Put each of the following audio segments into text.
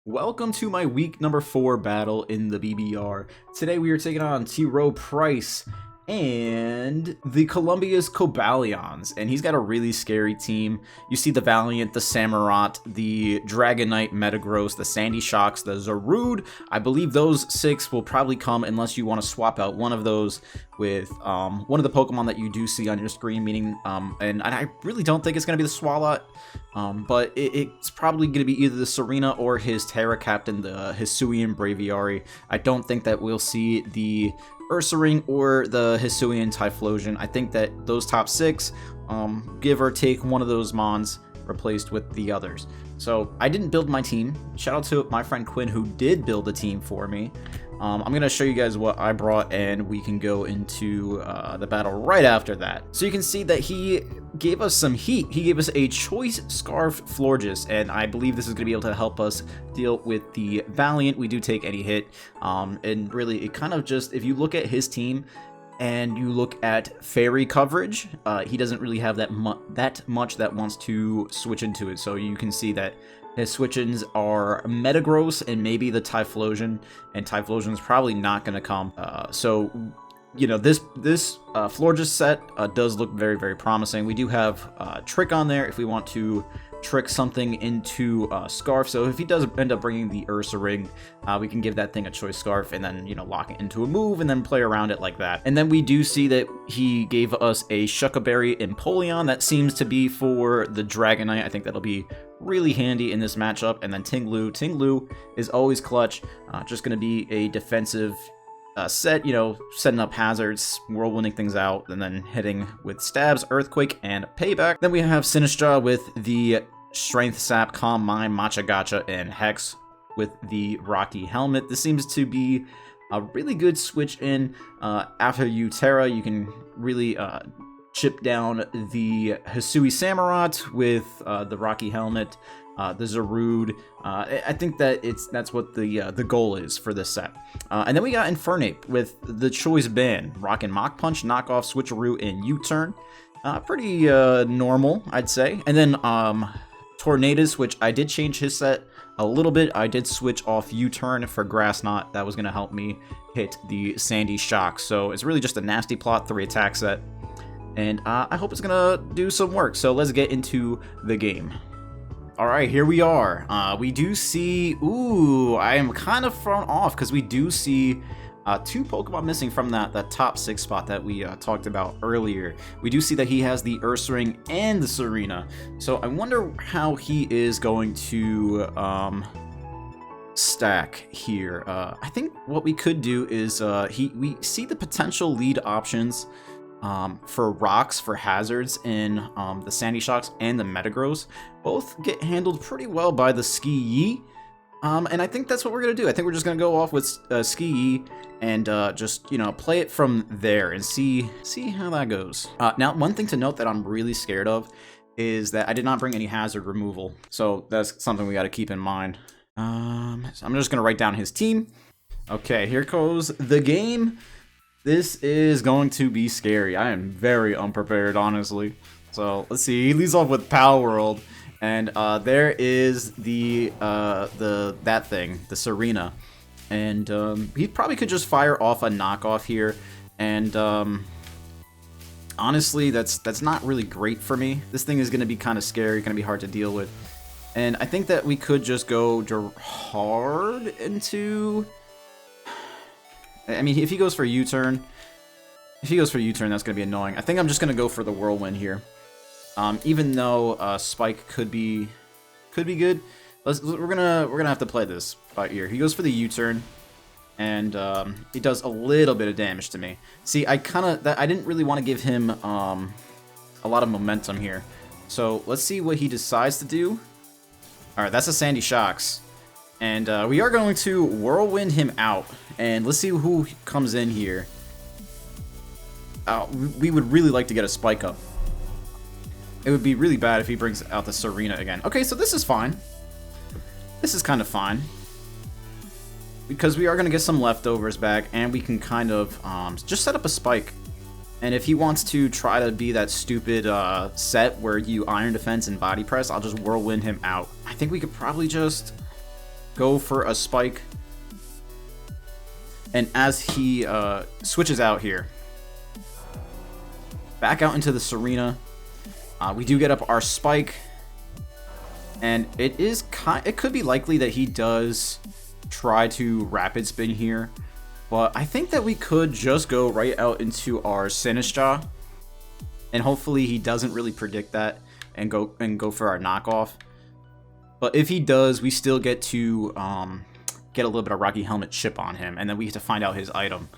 Welcome to my week number 4 battle in the BBR. Today we are taking on T-Row Price and the Columbia's Cobalions, and he's got a really scary team. You see the Valiant, the Samurott, the Dragonite, Metagross, the Sandy Shocks, the Zarude. I believe those 6 will probably come unless you want to swap out one of those with one of the Pokemon that you do see on your screen, meaning, and I really don't think it's going to be the Swalot, but it's probably going to be either the Serena or his Terra Captain, the Hisuian Braviary. I don't think that we'll see the Ursaring or the Hisuian Typhlosion. I think that those top 6, give or take one of those Mons replaced with the others. So I didn't build my team. Shout out to my friend Quinn who did build a team for me. I'm going to show you guys what I brought, and we can go into the battle right after that. So you can see that he gave us some heat. He gave us a Choice Scarf Florges, and I believe this is going to be able to help us deal with the Valiant. We do take any hit, and really it kind of just, if you look at his team and you look at fairy coverage, he doesn't really have that much that wants to switch into it. So you can see that his switch-ins are Metagross and maybe the Typhlosion, and Typhlosion's probably not going to come. So, you know, this Florges set does look very, very promising. We do have Trick on there if we want to trick something into Scarf. So if he does end up bringing the Ursaring, we can give that thing a Choice Scarf and then, you know, lock it into a move and then play around it like that. And then we do see that he gave us a Shuckaberry Empoleon. That seems to be for the Dragonite. I think that'll be really handy in this matchup. And then Tinglu. Tinglu is always clutch. Just going to be a defensive set, you know, setting up hazards, whirlwinding things out, and then hitting with stabs, earthquake, and payback. Then we have Sinistra with the Strength Sap, Calm Mind, Matcha Gotcha, and Hex with the Rocky Helmet. This seems to be a really good switch in. After you Terra, you can really chip down the Hisui Samurott with the Rocky Helmet, the Zarude. I think that that's what the goal is for this set. And then we got Infernape with the Choice Band, rockin' Mach Punch, Knockoff, Switcheroo, and U-Turn. Pretty normal, I'd say. And then Tornadus, which I did change his set a little bit. I did switch off U-Turn for Grass Knot. That was going to help me hit the Sandy Shock. So it's really just a nasty plot 3 attack set. And I hope it's going to do some work. So let's get into the game. Alright, here we are. We do see... Ooh, I am kind of thrown off because we do see 2 Pokemon missing from that top 6 spot that we talked about earlier. We do see that he has the Ursaring and the Serena. So I wonder how he is going to stack here. I think what we could do is we see the potential lead options for rocks, for hazards in the Sandy Shocks and the Metagross. Both get handled pretty well by the Ski-Yi. And I think that's what we're going to do. I think we're just going to go off with Ski-Yi and just, you know, play it from there and see how that goes. Now, one thing to note that I'm really scared of is that I did not bring any hazard removal. So that's something we got to keep in mind. So I'm just going to write down his team. Okay, here goes the game. This is going to be scary. I am very unprepared, honestly. So let's see. He leads off with Pal World, and there is that thing, the Serena, and he probably could just fire off a knockoff here, and honestly, that's not really great for me. This thing is going to be kind of scary, going to be hard to deal with, and I think that we could just go hard into. I mean, if he goes for U-turn, that's going to be annoying. I think I'm just going to go for the Whirlwind here. Even though Spike could be good, we're gonna have to play this by ear. He goes for the U-turn, and he does a little bit of damage to me. See, I didn't really want to give him a lot of momentum here. So let's see what he decides to do. All right, that's a Sandy Shocks. And we are going to Whirlwind him out. And let's see who comes in here. We would really like to get a Spike up. It would be really bad if he brings out the Serena again. Okay, so this is fine. This is kind of fine. Because we are going to get some leftovers back. And we can kind of just set up a Spike. And if he wants to try to be that stupid set where you Iron Defense and Body Press, I'll just Whirlwind him out. I think we could probably just... go for a spike. And as he switches out here, back out into the Serena, we do get up our spike. And it could be likely that he does try to rapid spin here. But I think that we could just go right out into our Sinistcha. And hopefully he doesn't really predict that and go for our knockoff. But if he does, we still get to get a little bit of Rocky Helmet chip on him. And then we get to find out his item.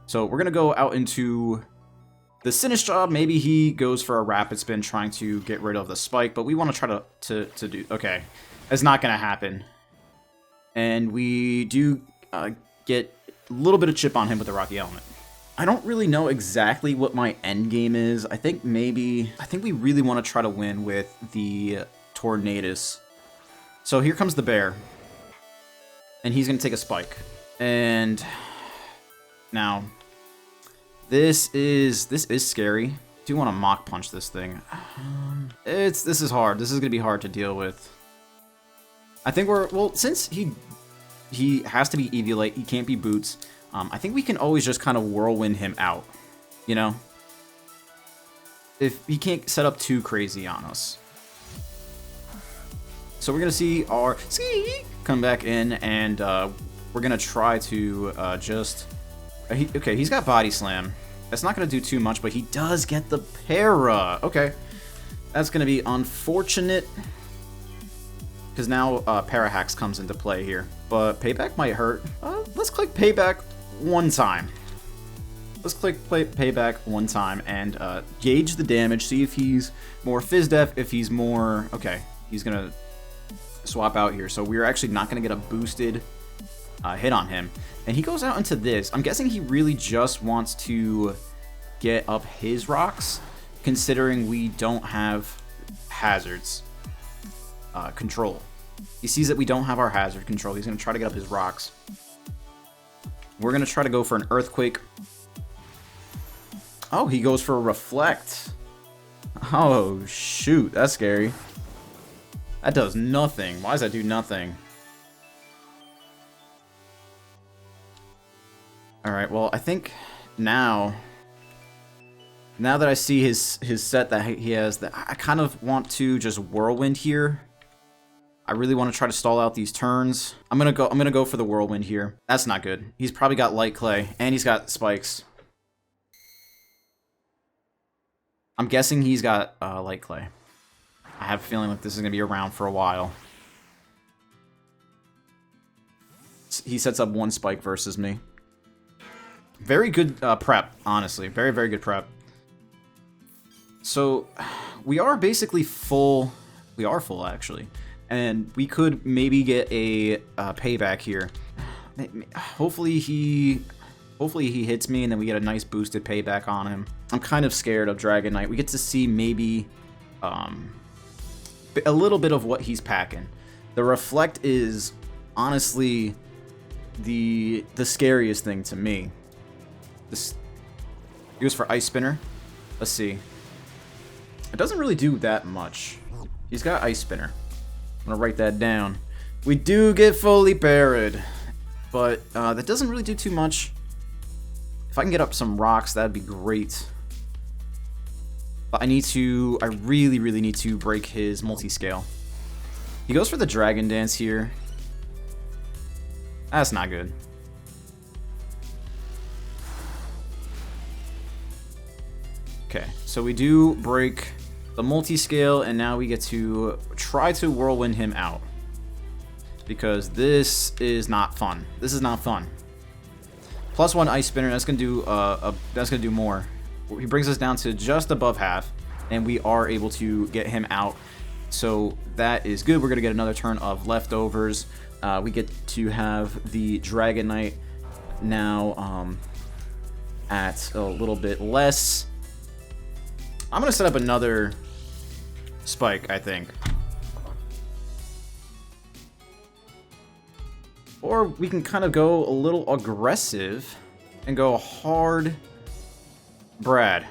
So we're going to go out into the Sinistcha. Maybe he goes for a rapid spin trying to get rid of the spike. But we want to try to do... Okay, that's not going to happen. And we do get a little bit of chip on him with the Rocky Helmet. I don't really know exactly what my end game is. I think we really want to try to win with the Tornadus. So here comes the bear. And he's going to take a spike. And now this is scary. I do want to mock punch this thing. This is hard. This is going to be hard to deal with. I think since he has to be Eviolite, he can't be Boots. I think we can always just kind of whirlwind him out, you know? If he can't set up too crazy on us. So we're going to see our come back in, and we're going to try to just... okay, he's got Body Slam. That's not going to do too much, but he does get the Para. Okay. That's going to be unfortunate. Because now Parahax comes into play here. But Payback might hurt. Let's click Payback one time. Let's click Payback one time and gauge the damage. See if he's more Fizz-Def, if he's more... Okay, he's going to swap out here. So we're actually not going to get a boosted hit on him. And he goes out into this. I'm guessing he really just wants to get up his rocks, considering we don't have hazards. Control. He sees that we don't have our hazard control. He's going to try to get up his rocks. We're going to try to go for an Earthquake. Oh, he goes for a Reflect. Oh, shoot. That's scary. That does nothing. Why does that do nothing? Alright, well, I think now that I see his set that he has, that I kind of want to just Whirlwind here. I really want to try to stall out these turns. I'm gonna go for the Whirlwind here. That's not good. He's probably got Light Clay, and he's got Spikes. I'm guessing he's got Light Clay. I have a feeling like this is gonna be around for a while. He sets up one Spike versus me. Very good prep, honestly. Very, very good prep. So, we are basically full. We are full, actually. And we could maybe get a payback here. Hopefully he hits me and then we get a nice boosted payback on him. I'm kind of scared of Dragonite. We get to see maybe a little bit of what he's packing. The Reflect is honestly the scariest thing to me. He goes for Ice Spinner. Let's see. It doesn't really do that much. He's got Ice Spinner. I'm gonna write that down. We do get fully parried, but that doesn't really do too much. If I can get up some rocks, that'd be great. But I really, really need to break his multi-scale. He goes for the Dragon Dance here. That's not good. Okay, so we do break the multi-scale, and now we get to try to Whirlwind him out. Because this is not fun. This is not fun. +1 Ice Spinner, that's gonna do more. He brings us down to just above half, and we are able to get him out. So that is good. We're gonna get another turn of leftovers. We get to have the Dragonite now at a little bit less. I'm gonna set up another Spike, I think. Or we can kind of go a little aggressive and go hard Brad.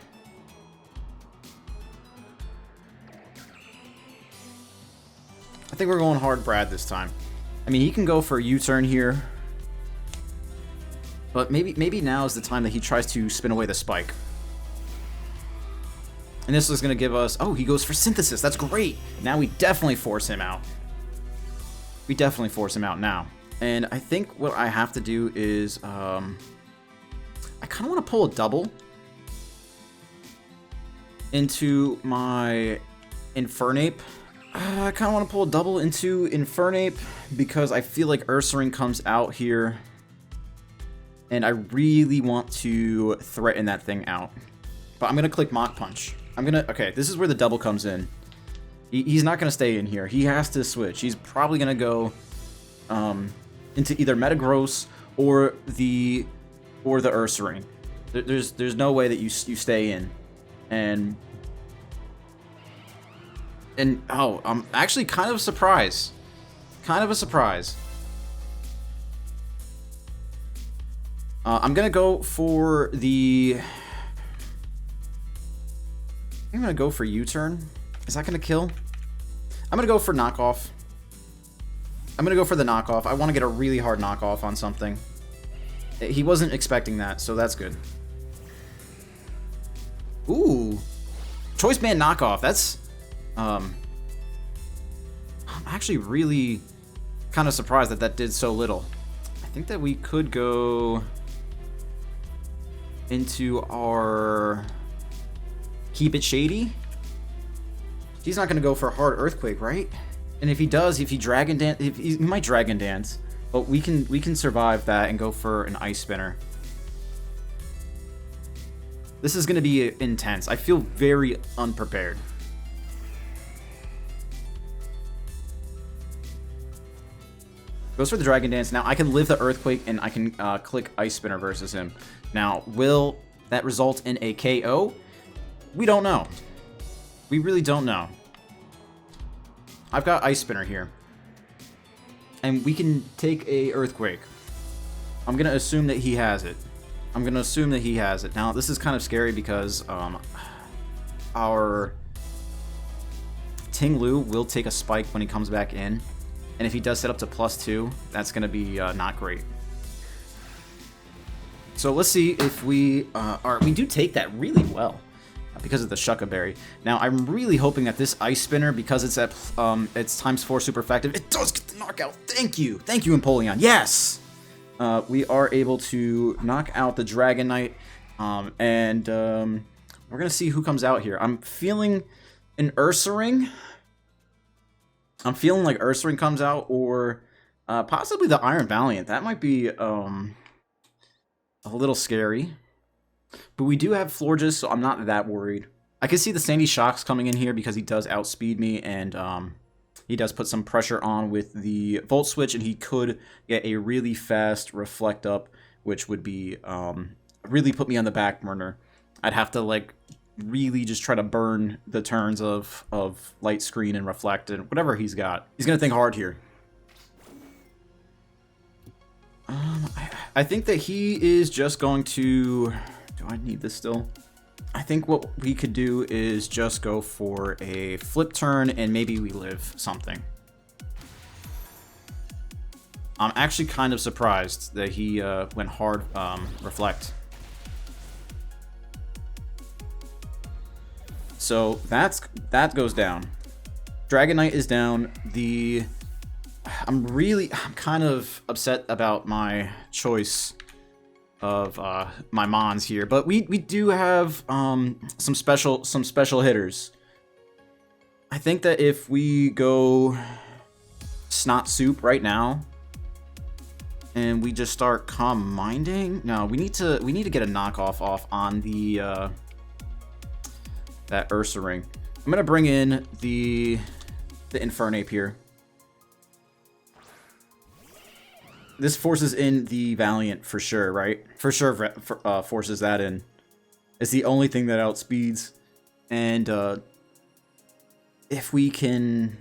I think we're going hard Brad this time. I mean, he can go for a U-turn here. But maybe now is the time that he tries to spin away the spike. And this is going to give us... Oh, he goes for Synthesis. That's great. Now we definitely force him out. We definitely force him out now. And I think what I have to do is... I kind of want to pull a double into my Infernape. I kind of want to pull a double into Infernape because I feel like Ursaring comes out here. And I really want to threaten that thing out. But I'm going to click Mach Punch. Okay, this is where the double comes in. He's not going to stay in here. He has to switch. He's probably going to go into either Metagross or the Ursaring. There's no way that you stay in. And oh, I'm actually kind of surprised. Kind of a surprise. I'm going to go for the... I'm going to go for U-turn. Is that going to kill? I'm going to go for knockoff. I'm going to go for the knockoff. I want to get a really hard knockoff on something. He wasn't expecting that, so that's good. Ooh. Choice Band knockoff. That's... I'm actually really kind of surprised that that did so little. I think that we could go into our... Keep It Shady. He's not going to go for a hard Earthquake, right? And if he does, if he Dragon Dance, he might Dragon Dance, but we can survive that and go for an Ice Spinner. This is going to be intense. I feel very unprepared. Goes for the Dragon Dance. Now I can live the Earthquake and I can click Ice Spinner versus him. Now, will that result in a KO? We don't know. We really don't know. I've got Ice Spinner here. And we can take a Earthquake. I'm going to assume that he has it. I'm going to assume that he has it. Now, this is kind of scary because our Ting-Lu will take a Spike when he comes back in. And if he does set up to +2, that's going to be not great. So let's see if we we do take that really well. Because of the Shucka Berry. Now, I'm really hoping that this Ice Spinner, because it's at it's ×4 super effective, it does get the knockout. Thank you, Empoleon. Yes, we are able to knock out the Dragonite, and we're gonna see who comes out here. I'm feeling an Ursaring. I'm feeling like Ursaring comes out, or possibly the Iron Valiant. That might be a little scary. But we do have Florges, so I'm not that worried. I can see the Sandy Shocks coming in here because he does outspeed me, and he does put some pressure on with the Volt Switch, and he could get a really fast Reflect Up, which would be really put me on the back burner. I'd have to like really just try to burn the turns of Light Screen and Reflect and whatever he's got. He's gonna think hard here. I think that he is just going to... Do I need this still? I think what we could do is just go for a flip turn and maybe we live something. I'm actually kind of surprised that he went hard Reflect. So that goes down. Dragonite is down. I'm kind of upset about my choice of my Mons here, but we do have some special hitters. I think that if we go Snot Soup right now and we just start Calm Minding, no, we need to get a knockoff off on the that Ursaring. I'm gonna bring in the Infernape here. This forces in the Valiant for sure, right? For sure forces that in. It's the only thing that outspeeds. And if we can...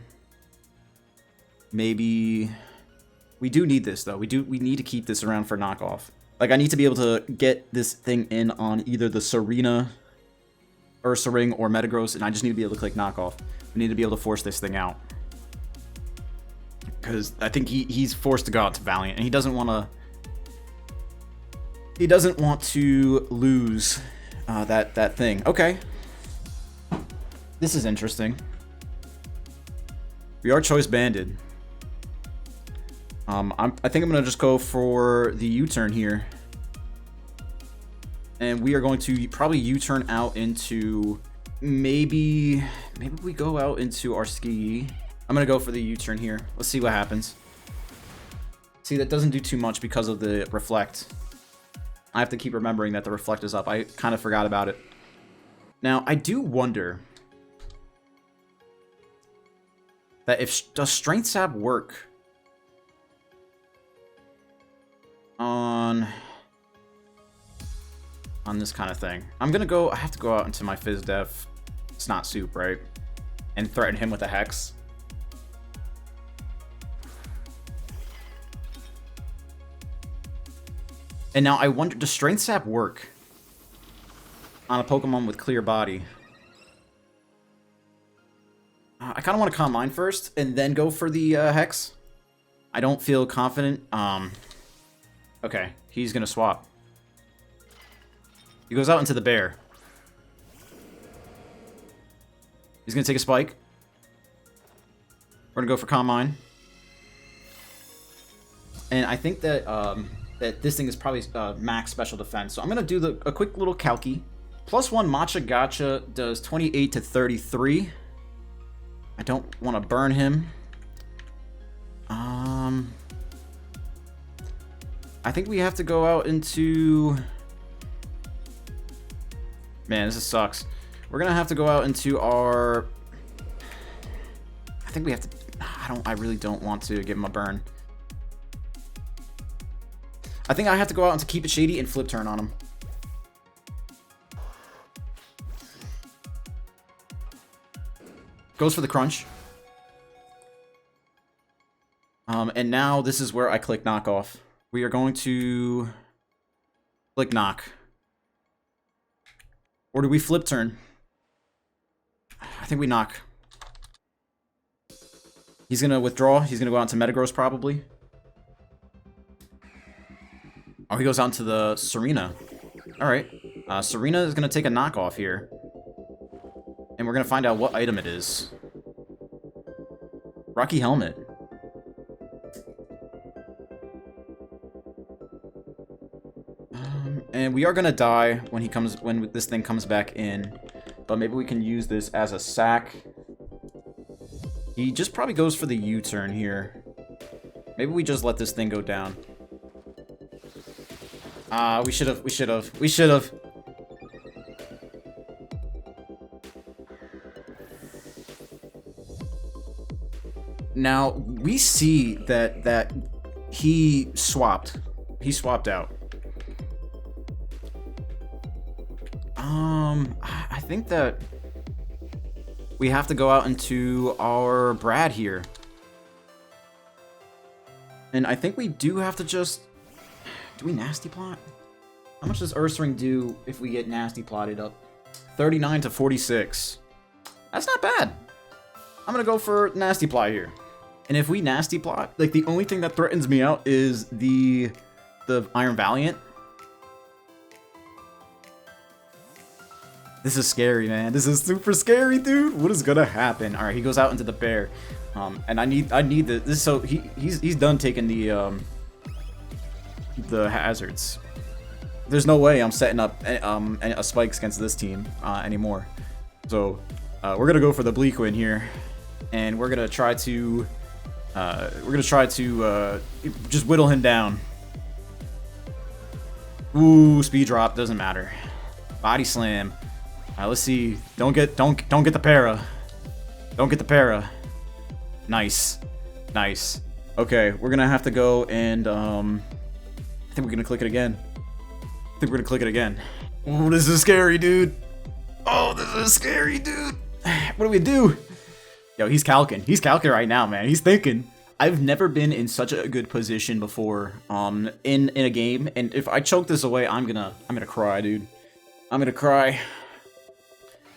Maybe... We do need this, though. We need to keep this around for knockoff. Like, I need to be able to get this thing in on either the Serena, Ursaring, or Metagross, and I just need to be able to click knockoff. We need to be able to force this thing out. because I think he's forced to go out to Valiant, and he doesn't want to. He doesn't want to lose that thing. Okay, this is interesting. We are choice banded. I think I'm gonna just go for the U-turn here, and we are going to probably U-turn out into maybe we go out into our ski. I'm gonna go for the U-turn here. Let's see what happens. See, that doesn't do too much because of the reflect. I have to keep remembering that the reflect is up. I kind of forgot about it. Now, I do wonder that does Strength Sap work on this kind of thing? I have to go out into my Fizz Def Snot Soup, right? And threaten him with a Hex. And now I wonder, does Strength Sap work on a Pokemon with Clear Body? I kind of want to Calm Mind first, and then go for the Hex. I don't feel confident. Okay, he's going to swap. He goes out into the bear. He's going to take a Spike. We're going to go for Calm Mind. And I think that that this thing is probably max special defense. So I'm going to do a quick little calci. +1 Matcha Gotcha does 28 to 33. I don't want to burn him. I think we have to go out into... Man, this sucks. We're going to have to go out into our... I think we have to... I really don't want to give him a burn. I think I have to go out into Keep It Shady and Flip Turn on him. Goes for the Crunch. And now this is where I click Knock Off. We are going to click Knock. Or do we Flip Turn? I think we Knock. He's going to withdraw. He's going to go out to Metagross probably. Oh, he goes out into the Serena. Alright. Serena is going to take a knockoff here. And we're going to find out what item it is. Rocky Helmet. And we are going to die when this thing comes back in. But maybe we can use this as a sack. He just probably goes for the U-turn here. Maybe we just let this thing go down. We should have. Now, we see that he swapped. He swapped out. I think that we have to go out into our Brad here. And I think we do have to just... Do we Nasty Plot? How much does Ursaring do if we get Nasty Plotted up? 39 to 46. That's not bad. I'm gonna go for Nasty Plot here. And if we Nasty Plot, like the only thing that threatens me out is the Iron Valiant. This is scary, man. This is super scary, dude. What is gonna happen? All right, he goes out into the bear, and I need this. So he's done taking the hazards. There's no way I'm setting up a spikes against this team anymore. So we're gonna go for the Bleakwin here, and we're gonna try to just whittle him down. Ooh, speed drop, doesn't matter. Body slam. Let's see. Don't get the para. Don't get the para. Nice. Nice. Okay, we're gonna have to go and I think we're gonna click it again. Oh, this is scary, dude. Oh, this is scary, dude. What do we do? Yo, he's calcing. He's calcing right now, man. He's thinking. I've never been in such a good position before in a game, and if I choke this away, I'm gonna cry, dude. I'm gonna cry.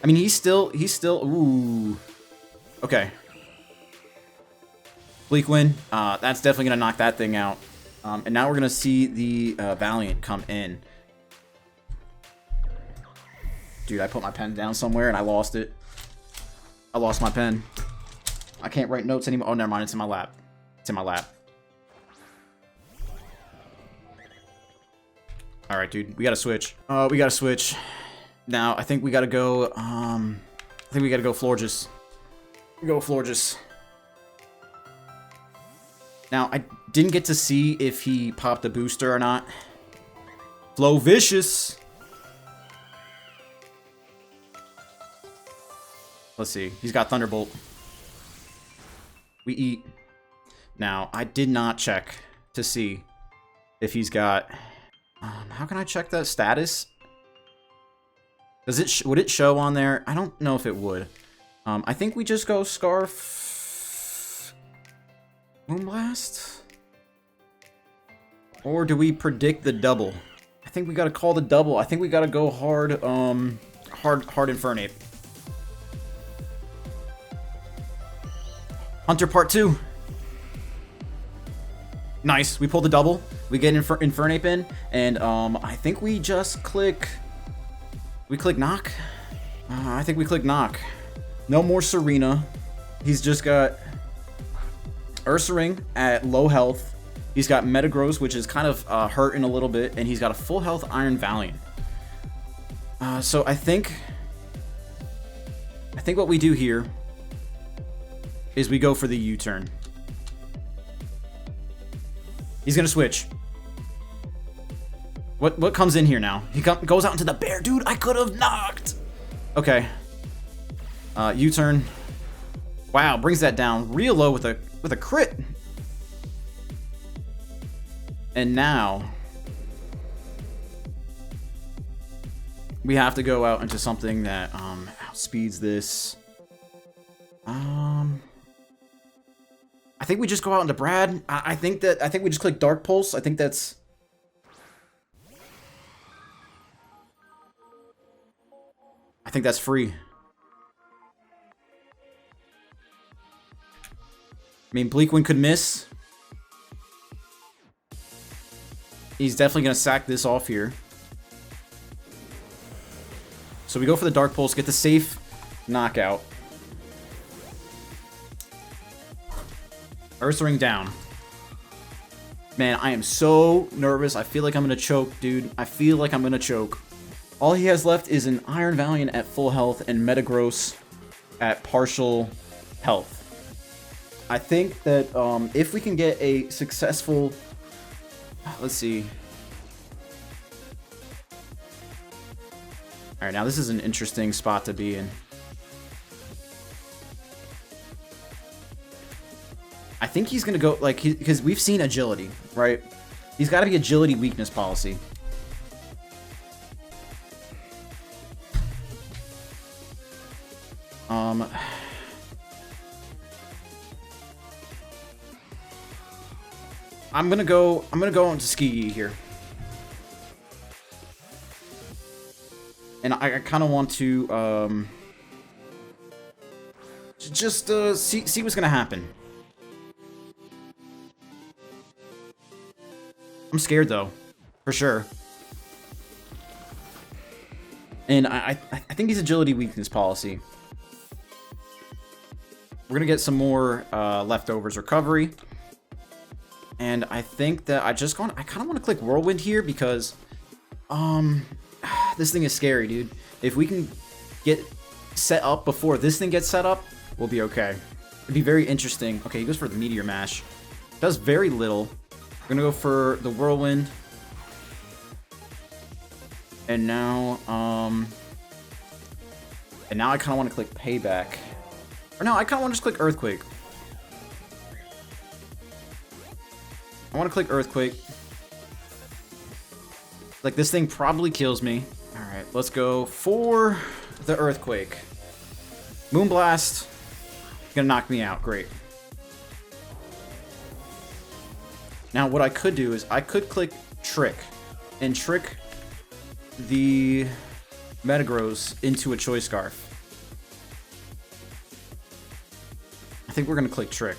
I mean, he's still ooh. Okay. Bleak Wind. That's definitely going to knock that thing out. And now we're going to see the Valiant come in. Dude, I put my pen down somewhere and I lost it. I lost my pen. I can't write notes anymore. Oh, never mind. It's in my lap. It's in my lap. All right, dude. We got to switch. We got to switch. Now, I think we got to go... I think we got to go Florges. Go Florges. Now, I didn't get to see if he popped a booster or not. Flow Vicious. Let's see. He's got Thunderbolt. We eat. Now, I did not check to see if he's got... how can I check that status? Does it would it show on there? I don't know if it would. I think we just go Scarf... Moonblast? Or do we predict the double? I think we gotta call the double. I think we gotta go hard, hard Infernape. Hunter Part 2. Nice. We pulled the double. We get Infernape in. And I think we just click... We click Knock? I think we click Knock. No more Serena. He's just got Ursaring at low health. He's got Metagross, which is kind of hurting a little bit. And he's got a full health Iron Valiant. So I think what we do here is we go for the U-turn. He's gonna switch. What comes in here now? He goes out into the bear. Dude, I could have knocked. Okay. U-turn. Wow, brings that down real low with a crit. And now we have to go out into something that outspeeds this. I think we just go out into Brad. I think we just click Dark Pulse. I think that's... I think that's free. I mean, Bleakwind could miss. He's definitely going to sack this off here. So we go for the Dark Pulse, get the safe knockout. Ursaring down. Man, I am so nervous. I feel like I'm going to choke, dude. I feel like I'm going to choke. All he has left is an Iron Valiant at full health and Metagross at partial health. I think that if we can get a successful... Let's see. Alright, now this is an interesting spot to be in. I think he's going to go, like, because we've seen agility, right? He's got to be agility weakness policy. I'm gonna go into Ski here. And I kind of want to just see what's gonna happen. I'm scared though, for sure. And I think he's agility weakness policy. We're gonna get some more leftovers recovery. And I think that I kind of want to click Whirlwind here because this thing is scary, dude. If we can get set up before this thing gets set up, we'll be okay. It'd be very interesting. Okay, he goes for the Meteor Mash. Does very little. We're gonna go for the Whirlwind. And now I kind of want to click Payback. Or no, I kind of want to just click Earthquake. I want to click Earthquake. Like, this thing probably kills me. Alright, let's go for the Earthquake. Moonblast. Gonna knock me out. Great. Now, what I could do is I could click Trick. And trick the Metagross into a Choice Scarf. I think we're gonna click Trick.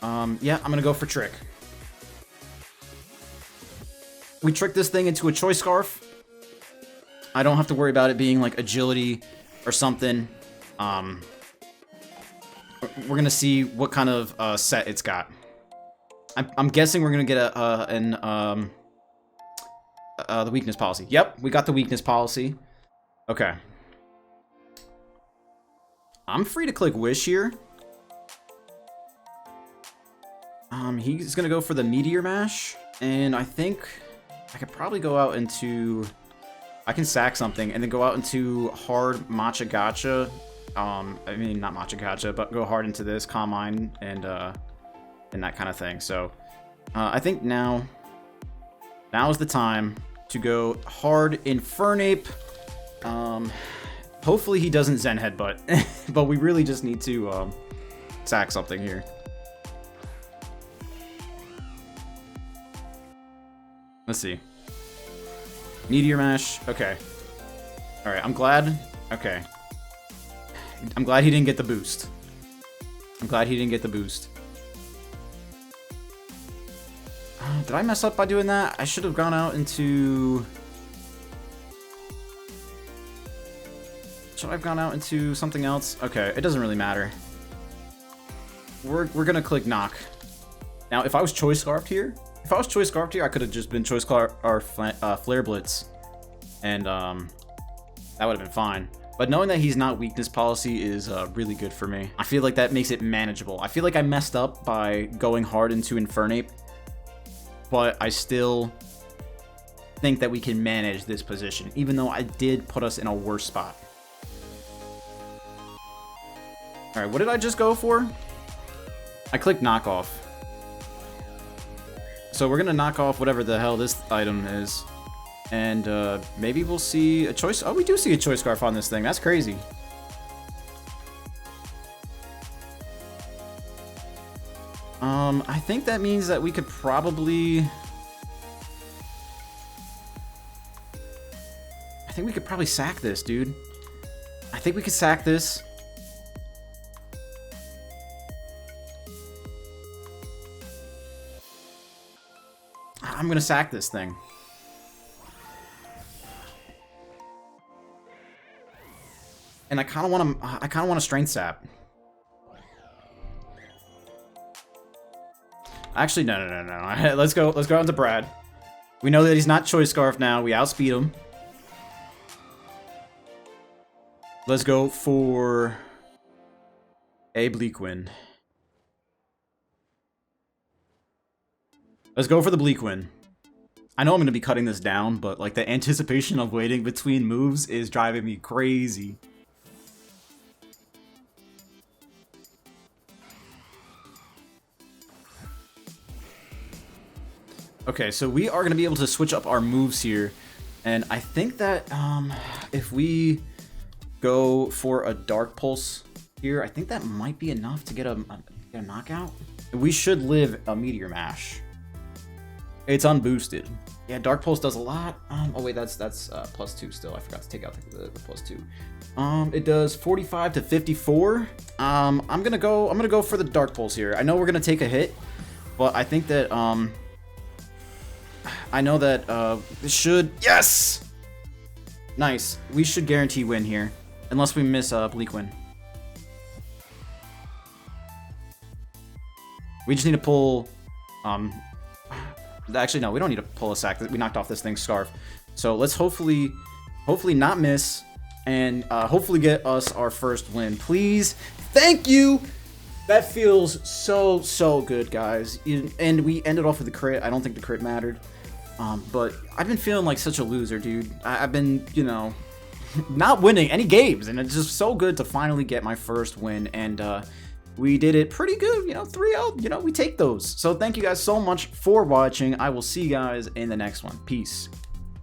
Yeah, I'm gonna go for trick. We trick this thing into a choice scarf. I don't have to worry about it being like agility or something. We're gonna see what kind of set it's got. I'm guessing we're gonna get the weakness policy. Yep, we got the weakness policy. Okay. I'm free to click wish here. He's gonna go for the meteor mash, and I think I could probably go out into. I can sack something and then go out into hard matcha gacha. I mean not matcha gacha, but go hard into this calm mind and that kind of thing. So I think now is the time to go hard Infernape. Hopefully he doesn't Zen Headbutt, but we really just need to sack something here. Let's see. Meteor Mash. Okay. Alright, I'm glad. Okay. I'm glad he didn't get the boost. I'm glad he didn't get the boost. Did I mess up by doing that? I should have gone out into... Should I have gone out into something else? Okay, it doesn't really matter. We're gonna click knock. Now, if I was choice scarfed here, I could have just been choice scarf or flare blitz, and that would have been fine. But knowing that he's not weakness policy is really good for me. I feel like that makes it manageable. I feel like I messed up by going hard into Infernape, but I still think that we can manage this position, even though I did put us in a worse spot. All right, what did I just go for? I clicked knockoff. So we're gonna knock off whatever the hell this item is. And maybe we'll see a choice. Oh, we do see a choice scarf on this thing. That's crazy. I think that means that we could probably... I think we could probably sack this, dude. I think we could sack this. I'm gonna sack this thing. And I kind of want to strength sap. Actually, no. Let's go into Brad. We know that he's not choice scarf now. We outspeed him. Let's go for a Bleak Wind. Let's go for the Bleak Wind. I know I'm going to be cutting this down, but like the anticipation of waiting between moves is driving me crazy. Okay, so we are going to be able to switch up our moves here. And I think that if we go for a Dark Pulse here, I think that might be enough to get a knockout. We should live a Meteor Mash. It's unboosted. Yeah, Dark Pulse does a lot. Oh wait, that's +2 still. I forgot to take out the +2. It does 45 to 54. I'm gonna go for the Dark Pulse here. I know we're gonna take a hit, but I think that I know that this should... Yes! Nice. We should guarantee win here. Unless we miss Bleak Wind. We just need to pull... Actually, no, we don't need to pull a sack. We knocked off this thing's scarf. So let's hopefully not miss. And hopefully get us our first win. Please. Thank you! That feels so good, guys. And we ended off with a crit. I don't think the crit mattered. But I've been feeling like such a loser, dude. I've been, you know, not winning any games, and it's just so good to finally get my first win, and we did it pretty good, you know, 3-0, you know, we take those. So thank you guys so much for watching. I will see you guys in the next one. Peace.